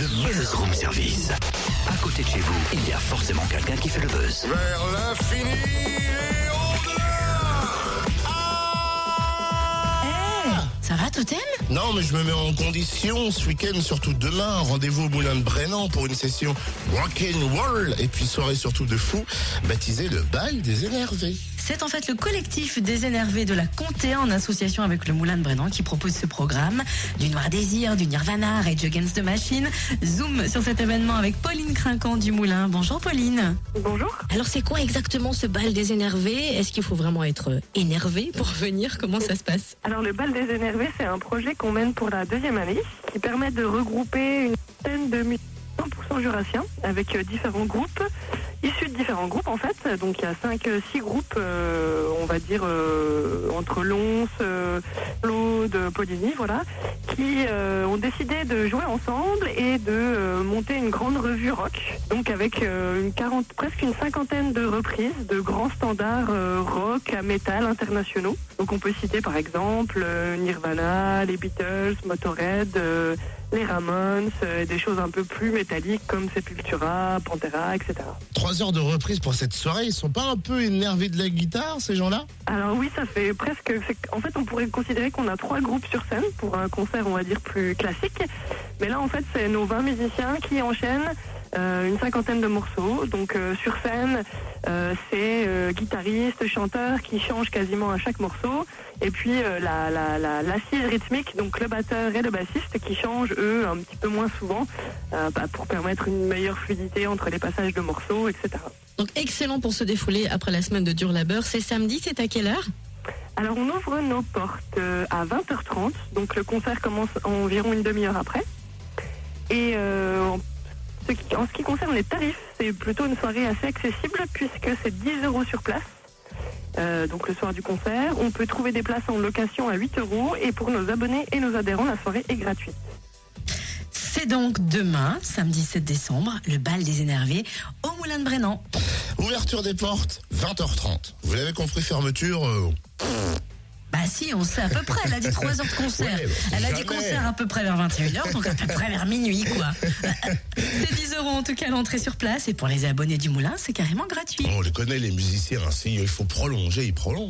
Buzz Room Service. À côté de chez vous, il y a forcément quelqu'un qui fait le buzz. Vers l'infini et au-delà. Ça va, Totem? Non, mais je me mets en condition ce week-end, surtout demain. Rendez-vous au Moulin de Brennan pour une session rock'n'roll et puis soirée surtout de fou, baptisée le bal des énervés. C'est en fait le collectif des énervés de la Comté en association avec le Moulin de Brennan qui propose ce programme. Du Noir Désir, du Nirvana, Rage Against the Machine. Zoom sur cet événement avec Pauline Crinquant du Moulin. Bonjour Pauline. Bonjour. Alors c'est quoi exactement ce bal des énervés? Est-ce qu'il faut vraiment être énervé pour venir? Comment ça se passe? Alors le bal des énervés, c'est un projet qu'on mène pour la 2e année qui permet de regrouper une centaine de musiciens 100% jurassiens avec différents groupes, issus de différents groupes en fait. Donc il y a 5-6 groupes, on va dire entre Lons, Claude, Poligny, voilà, qui ont décidé de jouer ensemble et de monter une grande revue rock. Donc avec presque une cinquantaine de reprises de grands standards rock à métal internationaux. Donc on peut citer par exemple Nirvana, les Beatles, Motorhead, les Ramones, des choses un peu plus métalliques comme Sepultura, Pantera, etc. 3 heures de reprise pour cette soirée, ils sont pas un peu énervés de la guitare, ces gens-là? Alors oui, ça fait presque... En fait, on pourrait considérer qu'on a 3 groupes sur scène pour un concert, on va dire, plus classique. Mais là, en fait, c'est nos 20 musiciens qui enchaînent une cinquantaine de morceaux. Donc sur scène, c'est guitaristes, chanteurs qui changent quasiment à chaque morceau. Et puis l'assise rythmique, donc le batteur et le bassiste qui changent, eux, un petit peu moins souvent pour permettre une meilleure fluidité entre les passages de morceaux, etc. Donc excellent pour se défouler après la semaine de dur labeur. C'est samedi, c'est à quelle heure? Alors on ouvre nos portes à 20h30, donc le concert commence environ une demi-heure après. Et en ce qui concerne les tarifs, c'est plutôt une soirée assez accessible puisque c'est 10 € sur place. Donc le soir du concert, on peut trouver des places en location à 8 € et pour nos abonnés et nos adhérents, la soirée est gratuite. C'est donc demain, samedi 7 décembre, le bal des énervés au Moulin de Brennan. Ouverture des portes, 20h30. Vous l'avez compris, fermeture... Bah si, on sait à peu près, elle a dit 3 heures de concert. Ouais, elle a dit jamais. concert à peu près vers 21h, donc à peu près vers minuit, quoi. C'est 10 € en tout cas l'entrée sur place, et pour les abonnés du Moulin, c'est carrément gratuit. On les connaît, les musiciens, hein, s'il faut prolonger, ils prolongent.